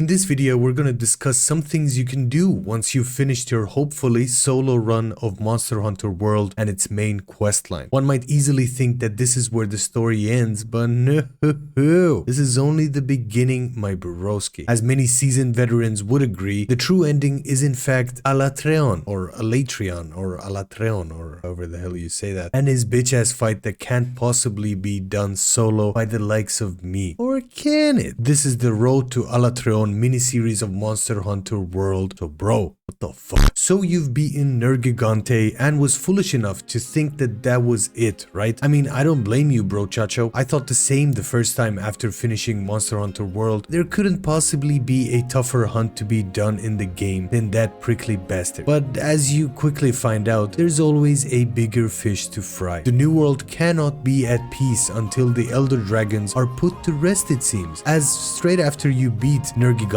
this video, we're gonna discuss some things you can do once you've finished your hopefully solo run of Monster Hunter World and its main questline. One might easily think that this is where the story ends, but no, this is only the beginning, my broski. As many seasoned veterans would agree, the true ending is in fact Alatreon, or Alatreon, or Alatreon, or however the hell you say that, and his bitch-ass fight that can't possibly be done solo by the likes of me. Or can it? This is the Road to Alatreon miniseries of Monster Hunter World. So bro, what the fuck? So you've beaten Nergigante and was foolish enough to think that that was it, right? I mean, I don't blame you, bro chacho. I thought the same the first time after finishing Monster Hunter World. There couldn't possibly be a tougher hunt to be done in the game than that prickly bastard. But as you quickly find out, there's always a bigger fish to fry. The New World cannot be at peace until the Elder Dragons are put to rest, it seems. As straight after you beat Nergigante,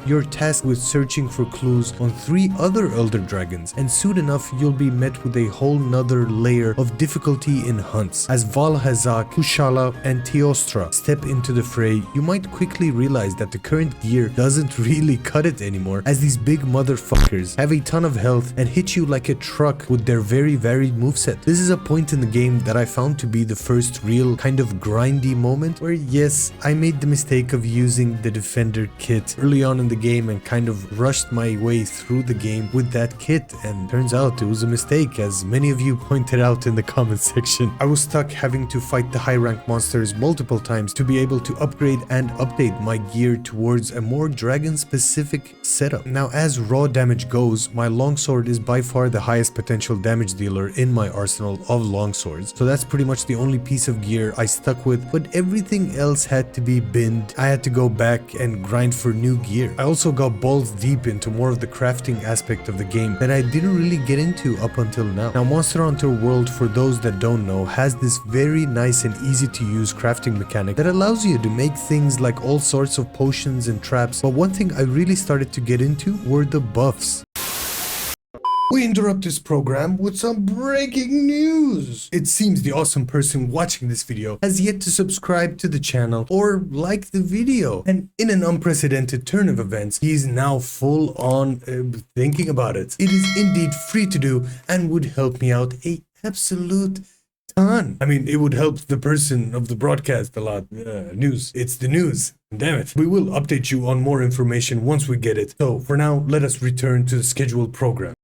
you're tasked with searching for clues on 3 other Elder Dragons, and soon enough you'll be met with a whole nother layer of difficulty in hunts. As Valhazak, Kushala, and Teostra step into the fray, you might quickly realize that the current gear doesn't really cut it anymore, as these big motherfuckers have a ton of health and hit you like a truck with their very varied moveset. This is a point in the game that I found to be the first real kind of grindy moment where, yes, I made the mistake of using the Defender kit early on in the game and kind of rushed my way through the game with that kit, and turns out it was a mistake, as many of you pointed out in the comment section. I was stuck having to fight the high rank monsters multiple times to be able to upgrade and update my gear towards a more dragon specific setup. Now, as raw damage goes, my longsword is by far the highest potential damage dealer in my arsenal of longswords, so that's pretty much the only piece of gear I stuck with, but everything else had to be binned. I had to go back and grind for new gear. I also got balls deep into more of the crafting aspect of the game that I didn't really get into up until now. Now, Monster Hunter World, for those that don't know, has this very nice and easy to use crafting mechanic that allows you to make things like all sorts of potions and traps, but one thing I really started to get into were the buffs. We interrupt this program with some breaking news. It seems the awesome person watching this video has yet to subscribe to the channel or like the video. And in an unprecedented turn of events, he is now full on thinking about it. It is indeed free to do and would help me out a absolute ton. I mean, it would help the person of the broadcast a lot. News. It's the news. Damn it. We will update you on more information once we get it. So for now, let us return to the scheduled program.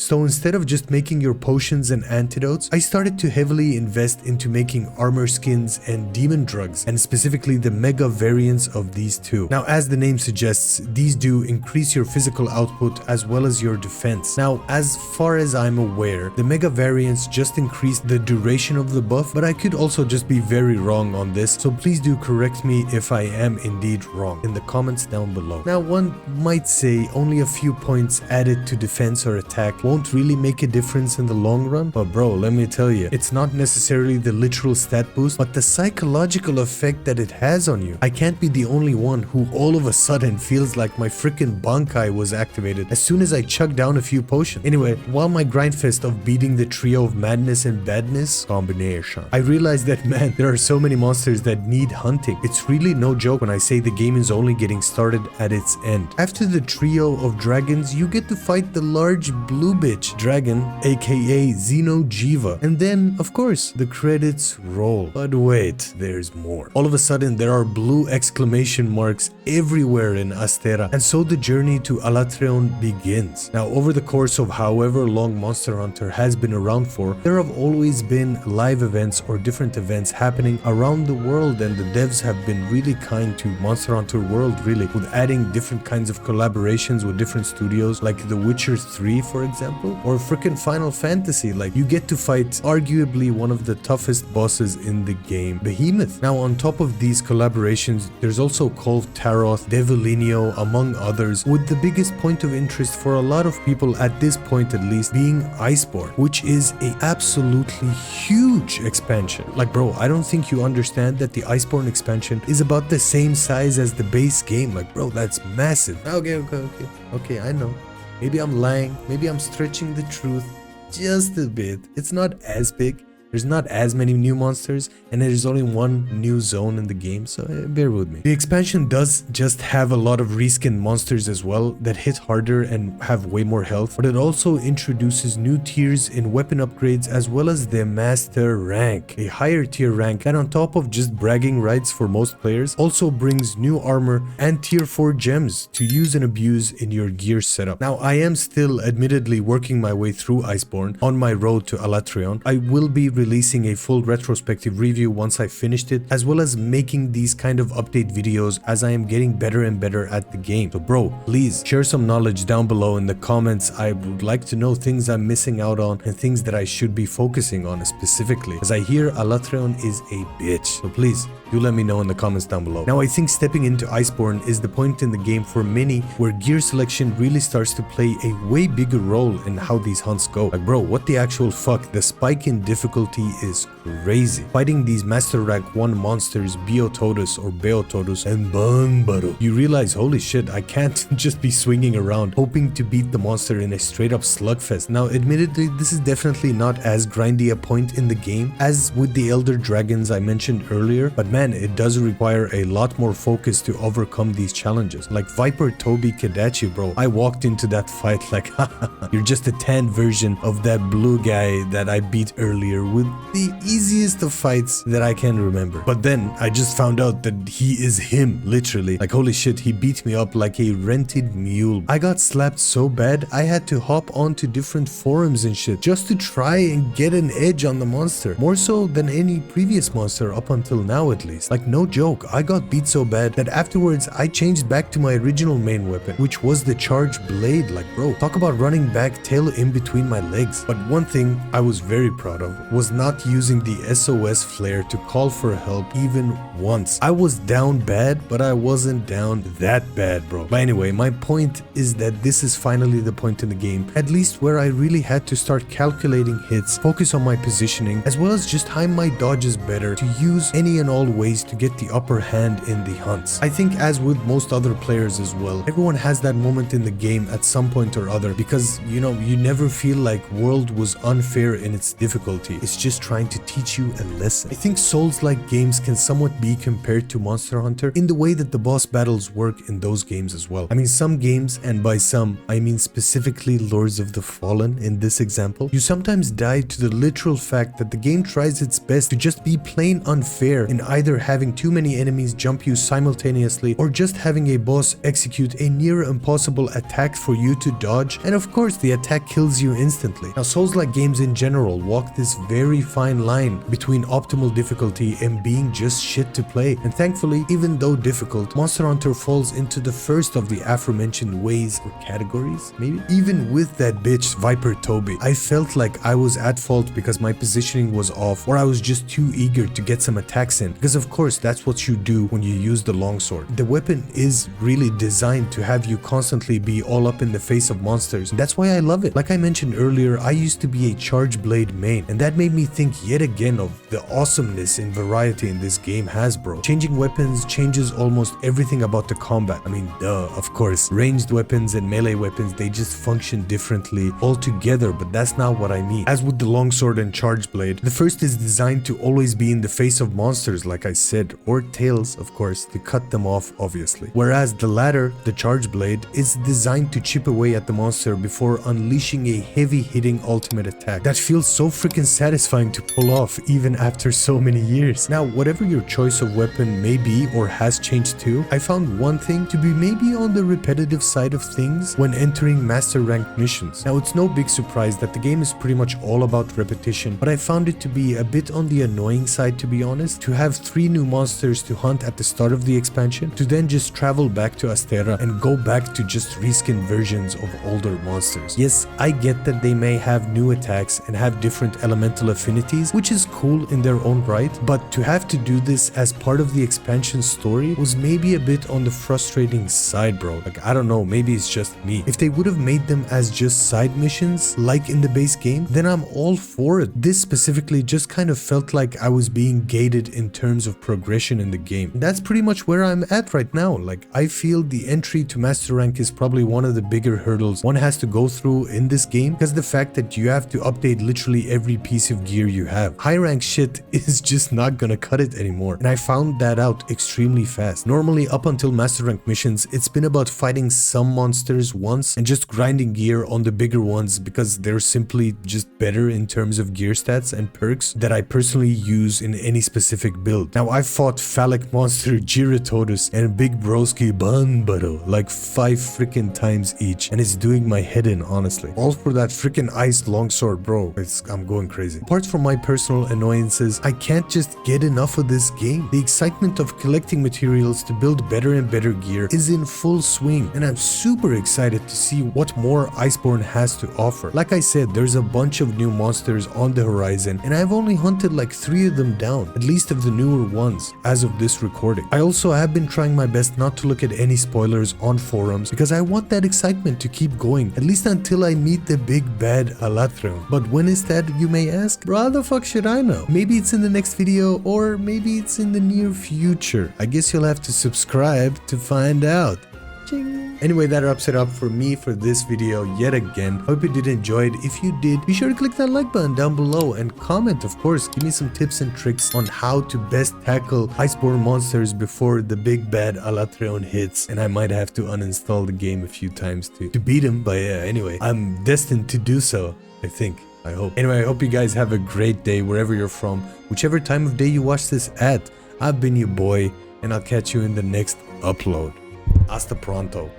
So instead of just making your potions and antidotes, I started to heavily invest into making armor skins and demon drugs, and specifically the mega variants of these two. Now, as the name suggests, these do increase your physical output as well as your defense. Now, as far as I'm aware, the mega variants just increase the duration of the buff, but I could also just be very wrong on this, so please do correct me if I am indeed wrong in the comments down below. Now, one might say only a few points added to defense or attack won't really make a difference in the long run, but bro, let me tell you, it's not necessarily the literal stat boost, but the psychological effect that it has on you. I can't be the only one who all of a sudden feels like my freaking Bankai was activated as soon as I chugged down a few potions. Anyway, while my grind fest of beating the trio of madness and badness combination, I realized that, man, there are so many monsters that need hunting. It's really no joke when I say the game is only getting started at its end. After the trio of dragons, you get to fight the large blue bitch dragon, aka Xenojiva, and then of course the credits roll. But wait, there's more. All of a sudden there are blue exclamation marks everywhere in Astera, and so the journey to Alatreon begins. Now, over the course of however long Monster Hunter has been around for, there have always been live events or different events happening around the world, and the devs have been really kind to Monster Hunter World, really, with adding different kinds of collaborations with different studios, like The Witcher 3 for example, or freaking Final Fantasy. Like, you get to fight arguably one of the toughest bosses in the game, Behemoth. Now, on top of these collaborations, there's also Call Taroth, Devilinio, among others, with the biggest point of interest for a lot of people at this point at least being Iceborne, which is a absolutely huge expansion. Like, bro, I don't think you understand that the Iceborne expansion is about the same size as the base game. Like, bro, that's massive. Okay, I know. Maybe I'm lying, maybe I'm stretching the truth just a bit. It's not as big, there's not as many new monsters, and there's only one new zone in the game, so bear with me. The expansion does just have a lot of reskinned monsters as well that hit harder and have way more health, but it also introduces new tiers in weapon upgrades as well as the master rank, a higher tier rank that on top of just bragging rights for most players also brings new armor and tier 4 gems to use and abuse in your gear setup. Now I am still admittedly working my way through Iceborne on my road to Alatreon. I will be releasing a full retrospective review once I finished it, as well as making these kind of update videos as I am getting better and better at the game. So bro, please share some knowledge down below in the comments. I would like to know things I'm missing out on and things that I should be focusing on specifically, as I hear Alatreon is a bitch. So please do let me know in the comments down below. Now I think stepping into Iceborne is the point in the game for many where gear selection really starts to play a way bigger role in how these hunts go. Like bro, what the actual fuck, the spike in difficulty is crazy. Fighting these master rank 1 monsters, Beotodus or Beotodus and Banbaro, you realize holy shit, I can't just be swinging around hoping to beat the monster in a straight up slugfest. Now admittedly this is definitely not as grindy a point in the game as with the elder dragons I mentioned earlier, but man, it does require a lot more focus to overcome these challenges. Like Viper Toby Kadachi, bro, I walked into that fight like haha, you're just a tan version of that blue guy that I beat earlier with the easiest of fights that I can remember. But then I just found out that he is him, literally. Like holy shit, he beat me up like a rented mule. I got slapped so bad I had to hop onto different forums and shit just to try and get an edge on the monster, more so than any previous monster up until now at least. Like no joke, I got beat so bad that afterwards I changed back to my original main weapon, which was the charge blade. Like bro, talk about running back tail in between my legs. But one thing I was very proud of was not using the SOS flare to call for help even once. I was down bad, but I wasn't down that bad, bro. But anyway, my point is that this is finally the point in the game, at least where I really had to start calculating hits, focus on my positioning, as well as just time my dodges better to use any and all ways to get the upper hand in the hunts. I think as with most other players as well, everyone has that moment in the game at some point or other, because you know, you never feel like world was unfair in its difficulty. It's just trying to teach you a lesson. I think Souls-like games can somewhat be compared to Monster Hunter in the way that the boss battles work in those games as well. I mean, some games, and by some I mean specifically Lords of the Fallen in this example, you sometimes die to the literal fact that the game tries its best to just be plain unfair in either having too many enemies jump you simultaneously or just having a boss execute a near impossible attack for you to dodge, and of course the attack kills you instantly. Now Souls-like games in general walk this very fine line between optimal difficulty and being just shit to play, and thankfully, even though difficult, Monster Hunter falls into the first of the aforementioned ways or categories, maybe? Even with that bitch Viper Toby, I felt like I was at fault because my positioning was off, or I was just too eager to get some attacks in, because of course that's what you do when you use the longsword. The weapon is really designed to have you constantly be all up in the face of monsters. That's why I love it. Like I mentioned earlier, I used to be a charge blade main, and that made me think yet again of the awesomeness and variety in this game has, bro. Changing weapons changes almost everything about the combat. I mean, duh, of course. Ranged weapons and melee weapons, they just function differently altogether, but that's not what I mean. As with the longsword and charge blade, the first is designed to always be in the face of monsters, like I said, or tails, of course, to cut them off, obviously. Whereas the latter, the charge blade, is designed to chip away at the monster before unleashing a heavy-hitting ultimate attack that feels so freaking satisfying to pull off even after so many years. Now, whatever your choice of weapon may be or has changed to, I found one thing to be maybe on the repetitive side of things when entering master rank missions. Now, it's no big surprise that the game is pretty much all about repetition, but I found it to be a bit on the annoying side, to be honest, to have 3 new monsters to hunt at the start of the expansion, to then just travel back to Astera and go back to just reskin versions of older monsters. Yes, I get that they may have new attacks and have different elemental affinities, which is cool in their own right, but to have to do this as part of the expansion story was maybe a bit on the frustrating side, bro. Like, I don't know, maybe it's just me. If they would have made them as just side missions, like in the base game, then I'm all for it. This specifically just kind of felt like I was being gated in terms terms of progression in the game. And that's pretty much where I'm at right now. Like, I feel the entry to master rank is probably one of the bigger hurdles one has to go through in this game, because the fact that you have to update literally every piece of gear you have. High rank shit is just not gonna cut it anymore, and I found that out extremely fast. Normally, up until master rank missions, it's been about fighting some monsters once and just grinding gear on the bigger ones because they're simply just better in terms of gear stats and perks that I personally use in any specific build. Now, I've fought phallic monster Giratodus and Big Broski Banbaro like 5 freaking times each, and it's doing my head in, honestly. All for that freaking iced longsword, bro. I'm going crazy. Apart from my personal annoyances, I can't just get enough of this game. The excitement of collecting materials to build better and better gear is in full swing, and I'm super excited to see what more Iceborne has to offer. Like I said, there's a bunch of new monsters on the horizon, and I've only hunted like 3 of them down, at least of the newer ones, as of this recording. I also have been trying my best not to look at any spoilers on forums because I want that excitement to keep going, at least until I meet the big bad Alatreon. But when is that, you may ask? Bro, how the fuck should I know? Maybe it's in the next video, or maybe it's in the near future. I guess you'll have to subscribe to find out. Ching. Anyway, that wraps it up for me for this video yet again. Hope you did enjoy it. If you did, be sure to click that like button down below and comment, of course. Give me some tips and tricks on how to best tackle Iceborne monsters before the big bad Alatreon hits, and I might have to uninstall the game a few times to beat him. But yeah, anyway, I'm destined to do so, I think. I hope. Anyway, I hope you guys have a great day wherever you're from, whichever time of day you watch this at. I've been your boy, and I'll catch you in the next upload. Hasta pronto.